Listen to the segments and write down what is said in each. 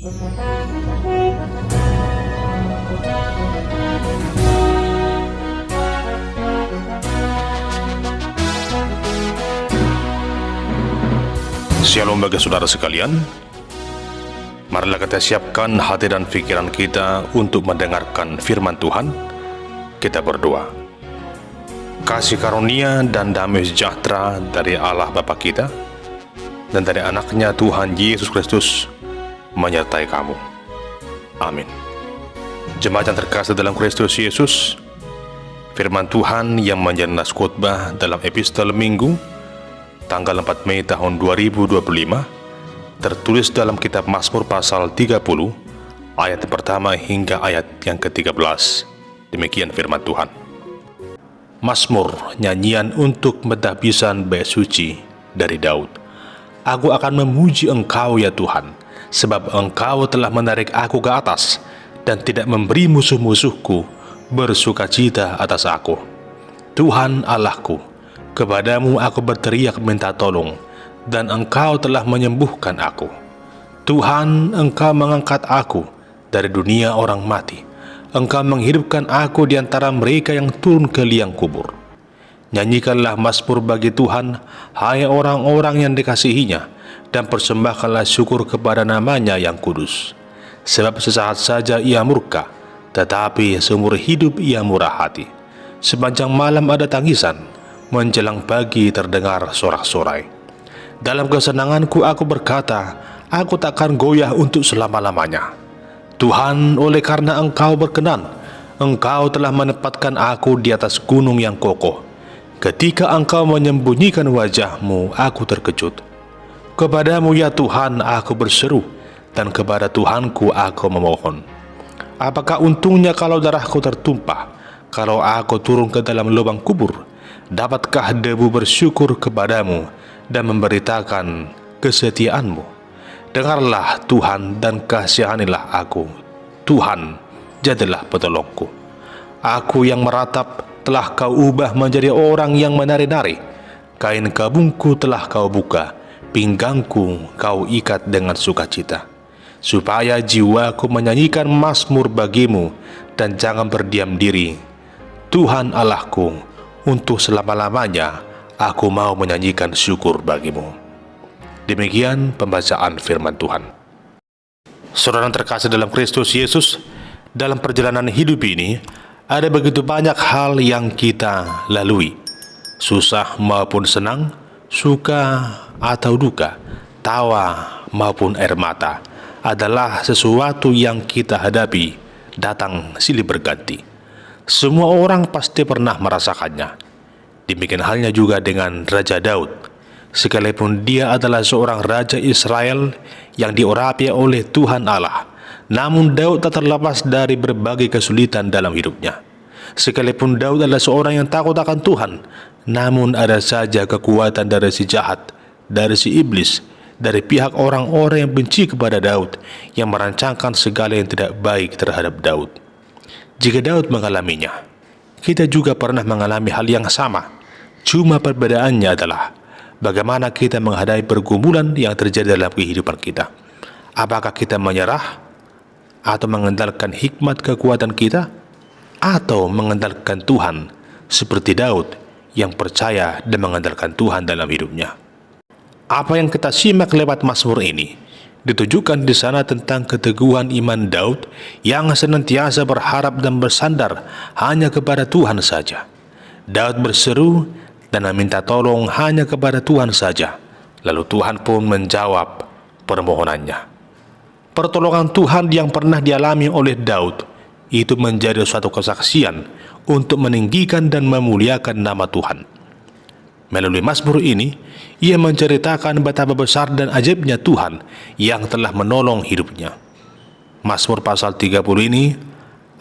Shalom bagi saudara sekalian. Marilah kita siapkan hati dan pikiran kita untuk mendengarkan firman Tuhan. Kita berdoa. Kasih karunia dan damai sejahtera dari Allah Bapa kita dan dari anaknya Tuhan Yesus Kristus menyertai kamu. Amin. Jemaat yang terkasih dalam Kristus Yesus, firman Tuhan yang menjadi nas khotbah dalam epistel Minggu tanggal 4 Mei tahun 2025 tertulis dalam kitab Mazmur pasal 30 ayat pertama hingga ayat yang ke-13. Demikian firman Tuhan. Mazmur, nyanyian untuk mentahbisan bait suci dari Daud. Aku akan memuji Engkau ya Tuhan, sebab Engkau telah menarik aku ke atas dan tidak memberi musuh-musuhku bersukacita atas aku. Tuhan Allahku, kepadamu aku berteriak minta tolong, dan Engkau telah menyembuhkan aku. Tuhan, Engkau mengangkat aku dari dunia orang mati. Engkau menghidupkan aku di antara mereka yang turun ke liang kubur. Nyanyikanlah mazmur bagi Tuhan, hai orang-orang yang dikasihinya, dan persembahkanlah syukur kepada namanya yang kudus. Sebab sesaat saja ia murka, tetapi seumur hidup ia murah hati. Sepanjang malam ada tangisan, menjelang pagi terdengar sorak-sorai. Dalam kesenanganku aku berkata, aku takkan goyah untuk selama-lamanya. Tuhan, oleh karena Engkau berkenan, Engkau telah menempatkan aku di atas gunung yang kokoh. Ketika Engkau menyembunyikan wajah-Mu, aku terkejut. Kepadamu ya Tuhan aku berseru, dan kepada Tuhanku aku memohon. Apakah untungnya kalau darahku tertumpah, kalau aku turun ke dalam lubang kubur? Dapatkah debu bersyukur kepadamu dan memberitakan kesetiaan-Mu? Dengarlah Tuhan dan kasihanilah aku. Tuhan, jadilah penolongku. Aku yang meratap telah Kau ubah menjadi orang yang menari-nari. Kain kabungku telah Kau buka, pinggangku Kau ikat dengan sukacita, supaya jiwaku menyanyikan mazmur bagimu dan jangan berdiam diri. Tuhan Allahku, untuk selama-lamanya aku mau menyanyikan syukur bagimu. Demikian pembacaan firman Tuhan. Saudara terkasih dalam Kristus Yesus, dalam perjalanan hidup ini ada begitu banyak hal yang kita lalui, susah maupun senang, suka atau duka, tawa maupun air mata adalah sesuatu yang kita hadapi, datang silih berganti. Semua orang pasti pernah merasakannya. Demikian halnya juga dengan Raja Daud. Sekalipun dia adalah seorang Raja Israel yang diurapi oleh Tuhan Allah, namun Daud tak terlepas dari berbagai kesulitan dalam hidupnya. Sekalipun Daud adalah seorang yang takut akan Tuhan, namun ada saja kekuatan dari si jahat, dari si iblis, dari pihak orang-orang yang benci kepada Daud, yang merancangkan segala yang tidak baik terhadap Daud. Jika Daud mengalaminya, kita juga pernah mengalami hal yang sama. Cuma perbedaannya adalah bagaimana kita menghadapi pergumulan yang terjadi dalam kehidupan kita. Apakah kita menyerah atau mengandalkan hikmat kekuatan kita, atau mengandalkan Tuhan seperti Daud yang percaya dan mengandalkan Tuhan dalam hidupnya. Apa yang kita simak lewat Mazmur ini ditujukan di sana tentang keteguhan iman Daud yang senantiasa berharap dan bersandar hanya kepada Tuhan saja. Daud berseru dan meminta tolong hanya kepada Tuhan saja. Lalu Tuhan pun menjawab permohonannya. Pertolongan Tuhan yang pernah dialami oleh Daud itu menjadi suatu kesaksian untuk meninggikan dan memuliakan nama Tuhan. Melalui Mazmur ini, ia menceritakan betapa besar dan ajaibnya Tuhan yang telah menolong hidupnya. Mazmur pasal 30 ini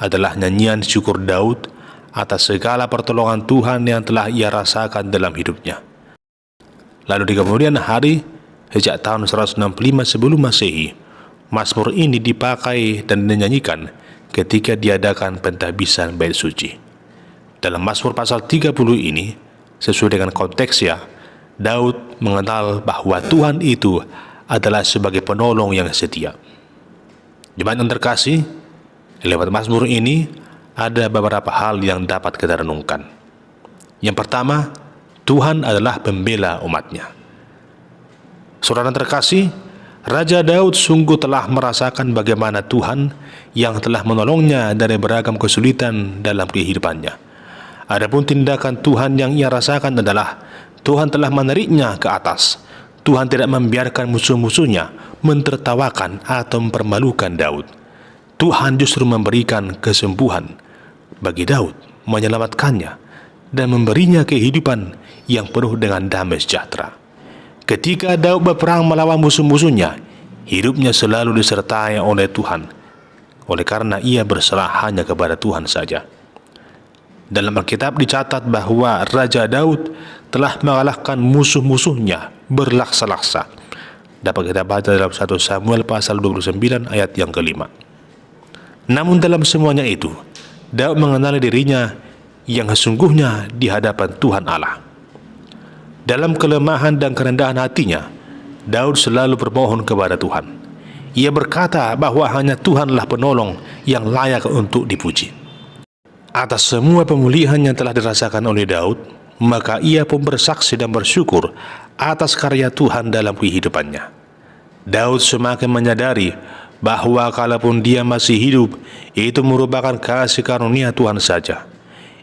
adalah nyanyian syukur Daud atas segala pertolongan Tuhan yang telah ia rasakan dalam hidupnya. Lalu di kemudian hari, sejak tahun 165 sebelum Masehi, Mazmur ini dipakai dan dinyanyikan ketika diadakan pentahbisan bait suci. Dalam Mazmur pasal 30 ini, sesuai dengan konteksnya, Daud mengenal bahwa Tuhan itu adalah sebagai penolong yang setia. Jemaat yang terkasih, lewat Mazmur ini ada beberapa hal yang dapat kita renungkan. Yang pertama, Tuhan adalah pembela umatnya. Saudara terkasih, Raja Daud sungguh telah merasakan bagaimana Tuhan yang telah menolongnya dari beragam kesulitan dalam kehidupannya. Adapun tindakan Tuhan yang ia rasakan adalah Tuhan telah menariknya ke atas. Tuhan tidak membiarkan musuh-musuhnya mentertawakan atau mempermalukan Daud. Tuhan justru memberikan kesembuhan bagi Daud, menyelamatkannya, dan memberinya kehidupan yang penuh dengan damai sejahtera. Ketika Daud berperang melawan musuh-musuhnya, hidupnya selalu disertai oleh Tuhan, oleh karena ia berserah hanya kepada Tuhan saja. Dalam Alkitab dicatat bahwa Raja Daud telah mengalahkan musuh-musuhnya berlaksa-laksa. Dapat kita baca dalam 1 Samuel pasal 29 ayat yang kelima. Namun dalam semuanya itu, Daud mengenali dirinya yang sesungguhnya di hadapan Tuhan Allah. Dalam kelemahan dan kerendahan hatinya, Daud selalu bermohon kepada Tuhan. Ia berkata bahwa hanya Tuhanlah penolong yang layak untuk dipuji. Atas semua pemulihan yang telah dirasakan oleh Daud, maka ia pun bersaksi dan bersyukur atas karya Tuhan dalam kehidupannya. Daud semakin menyadari bahwa kalaupun dia masih hidup, itu merupakan kasih karunia Tuhan saja.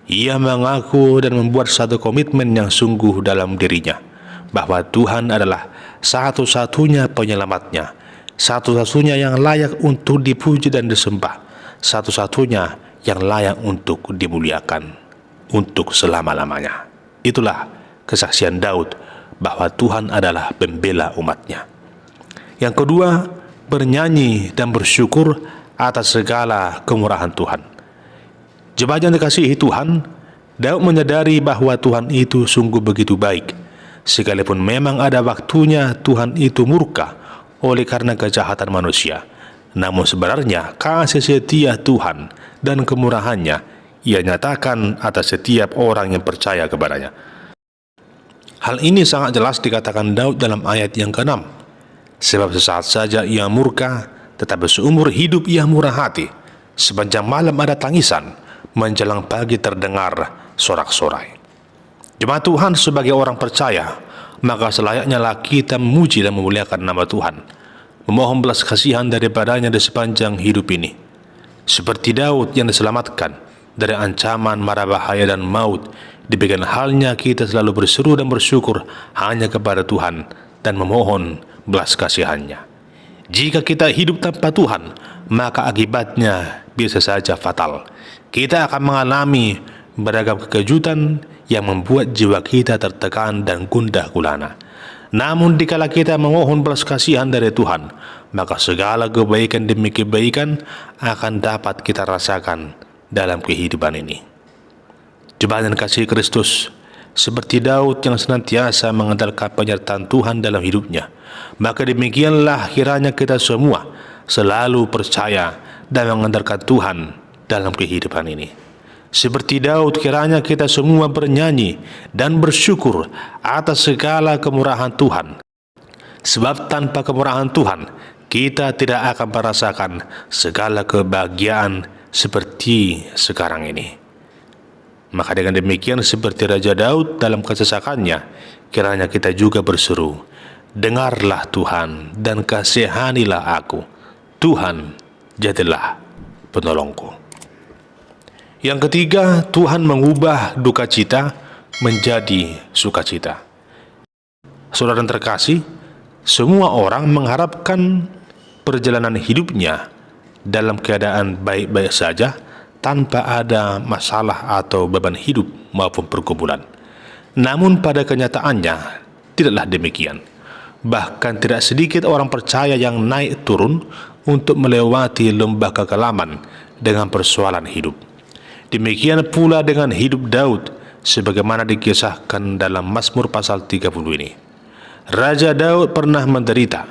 Ia mengaku dan membuat satu komitmen yang sungguh dalam dirinya, bahwa Tuhan adalah satu-satunya penyelamatnya, satu-satunya yang layak untuk dipuji dan disembah, satu-satunya yang layak untuk dimuliakan untuk selama-lamanya. Itulah kesaksian Daud bahwa Tuhan adalah pembela umatnya. Yang kedua, bernyanyi dan bersyukur atas segala kemurahan Tuhan. Jemaat yang dikasihi Tuhan, Daud menyadari bahwa Tuhan itu sungguh begitu baik. Sekalipun memang ada waktunya Tuhan itu murka oleh karena kejahatan manusia, namun sebenarnya kasih setia Tuhan dan kemurahannya ia nyatakan atas setiap orang yang percaya kepadanya. Hal ini sangat jelas dikatakan Daud dalam ayat yang ke-6. Sebab sesaat saja ia murka, tetapi seumur hidup ia murah hati. Sepanjang malam ada tangisan, menjelang pagi terdengar sorak-sorai. Jemaat Tuhan, sebagai orang percaya, maka selayaknya kita memuji dan memuliakan nama Tuhan, memohon belas kasihan daripadanya di sepanjang hidup ini. Seperti Daud yang diselamatkan dari ancaman mara bahaya dan maut, demikian halnya kita selalu berseru dan bersyukur hanya kepada Tuhan dan memohon belas kasihannya. Jika kita hidup tanpa Tuhan, maka akibatnya bisa saja fatal. Kita akan mengalami beragam kekejutan yang membuat jiwa kita tertekan dan gundah gulana. Namun dikala kita memohon belas kasihan dari Tuhan, maka segala kebaikan demi kebaikan akan dapat kita rasakan dalam kehidupan ini. Jemaat yang kasih Kristus, seperti Daud yang senantiasa mengandalkan penyertaan Tuhan dalam hidupnya, maka demikianlah kiranya kita semua selalu percaya dan mengandalkan Tuhan dalam kehidupan ini. Seperti Daud, kiranya kita semua bernyanyi dan bersyukur atas segala kemurahan Tuhan. Sebab tanpa kemurahan Tuhan, kita tidak akan merasakan segala kebahagiaan seperti sekarang ini. Maka dengan demikian, seperti Raja Daud dalam kesesakannya, kiranya kita juga berseru, dengarlah Tuhan dan kasihanilah aku. Tuhan, jadilah penolongku. Yang ketiga, Tuhan mengubah duka cita menjadi sukacita. Saudara yang terkasih, semua orang mengharapkan perjalanan hidupnya dalam keadaan baik-baik saja, tanpa ada masalah atau beban hidup maupun pergumulan. Namun pada kenyataannya tidaklah demikian. Bahkan tidak sedikit orang percaya yang naik turun untuk melewati lembah kekelaman dengan persoalan hidup. Demikian pula dengan hidup Daud, sebagaimana dikisahkan dalam Mazmur pasal 30 ini. Raja Daud pernah menderita,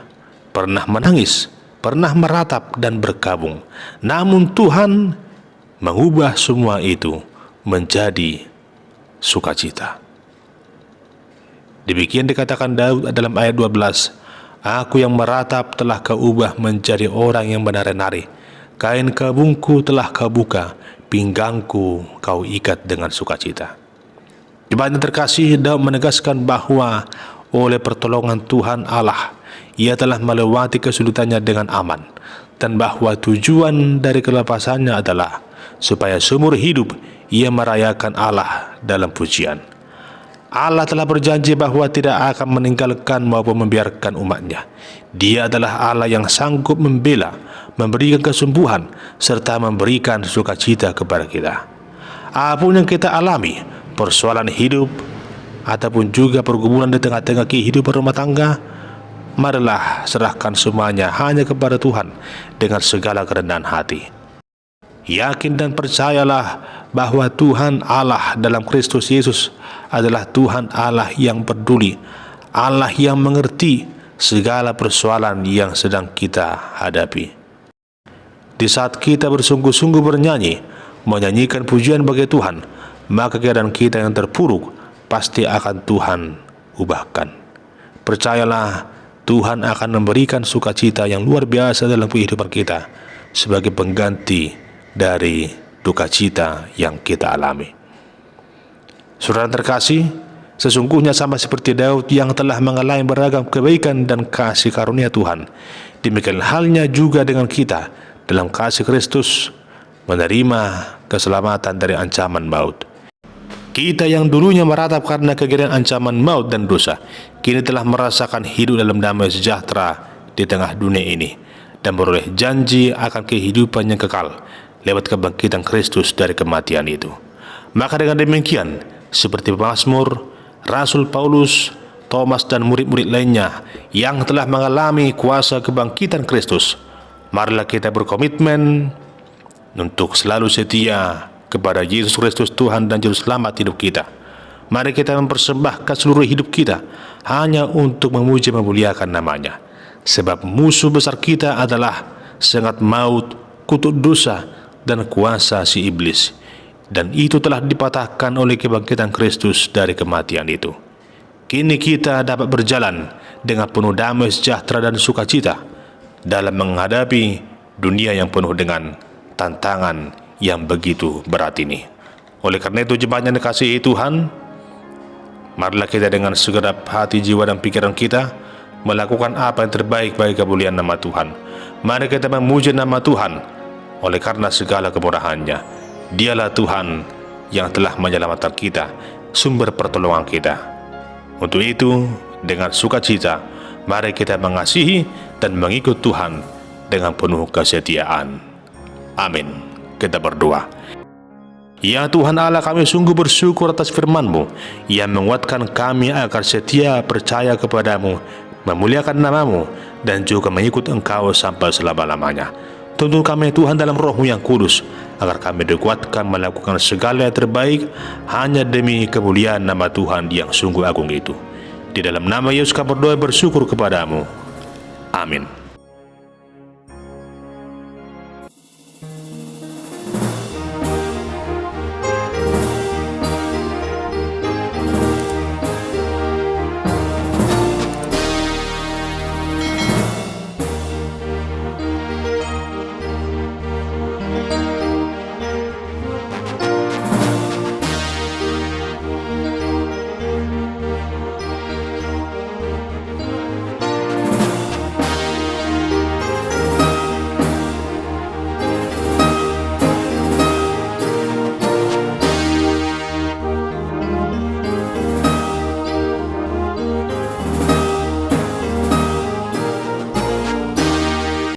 pernah menangis, pernah meratap dan berkabung. Namun Tuhan mengubah semua itu menjadi sukacita. Demikian dikatakan Daud dalam ayat 12, Aku yang meratap telah kau ubah menjadi orang yang menari-nari. Kain kabungku telah kau buka, pinggangku kau ikat dengan sukacita. Jemaat yang terkasih, Daud menegaskan bahwa oleh pertolongan Tuhan Allah, ia telah melewati kesulitannya dengan aman, dan bahwa tujuan dari kelepasannya adalah supaya seumur hidup ia merayakan Allah dalam pujian. Allah telah berjanji bahwa tidak akan meninggalkan maupun membiarkan umatnya. Dia adalah Allah yang sanggup membela, memberikan kesembuhan, serta memberikan sukacita kepada kita. Apapun yang kita alami, persoalan hidup, ataupun juga pergumulan di tengah-tengah kehidupan rumah tangga, marilah serahkan semuanya hanya kepada Tuhan dengan segala kerendahan hati. Yakin dan percayalah bahwa Tuhan Allah dalam Kristus Yesus adalah Tuhan Allah yang peduli, Allah yang mengerti segala persoalan yang sedang kita hadapi. Di saat kita bersungguh-sungguh bernyanyi, menyanyikan pujian bagi Tuhan, maka keadaan kita yang terpuruk pasti akan Tuhan ubahkan. Percayalah, Tuhan akan memberikan sukacita yang luar biasa dalam kehidupan kita sebagai pengganti dari duka cita yang kita alami. Saudara terkasih, sesungguhnya sama seperti Daud yang telah mengalami beragam kebaikan dan kasih karunia Tuhan, demikian halnya juga dengan kita dalam kasih Kristus menerima keselamatan dari ancaman maut. Kita yang dulunya meratap karena kegiatan ancaman maut dan dosa, kini telah merasakan hidup dalam damai sejahtera di tengah dunia ini dan beroleh janji akan kehidupan yang kekal lewat kebangkitan Kristus dari kematian itu. Maka dengan demikian, seperti Mazmur, Rasul Paulus, Thomas dan murid-murid lainnya yang telah mengalami kuasa kebangkitan Kristus, marilah kita berkomitmen untuk selalu setia kepada Yesus Kristus Tuhan dan Juru Selamat hidup kita. Mari kita mempersembahkan seluruh hidup kita hanya untuk memuji memuliakan namanya. Sebab musuh besar kita adalah sengat maut, kutuk dosa, dan kuasa si iblis, dan itu telah dipatahkan oleh kebangkitan Kristus dari kematian itu. Kini kita dapat berjalan dengan penuh damai sejahtera dan sukacita dalam menghadapi dunia yang penuh dengan tantangan yang begitu berat ini. Oleh karena itu, jemaat yang dikasihi Tuhan, marilah kita dengan segenap hati, jiwa, dan pikiran kita melakukan apa yang terbaik bagi kemuliaan nama Tuhan. Mari kita memuji nama Tuhan oleh karena segala kemurahan-Nya. Dialah Tuhan yang telah menyelamatkan kita, sumber pertolongan kita. Untuk itu, dengan sukacita, mari kita mengasihi dan mengikut Tuhan dengan penuh kesetiaan. Amin. Kita berdoa. Ya Tuhan Allah, kami sungguh bersyukur atas firman-Mu yang menguatkan kami agar setia percaya kepadamu, memuliakan nama-Mu, dan juga mengikut Engkau sampai selama-lamanya. Tuntun kami Tuhan dalam Roh-Mu yang kudus, agar kami dikuatkan melakukan segala yang terbaik hanya demi kemuliaan nama Tuhan yang sungguh agung itu. Di dalam nama Yesus kami berdoa bersyukur kepadamu. Amin.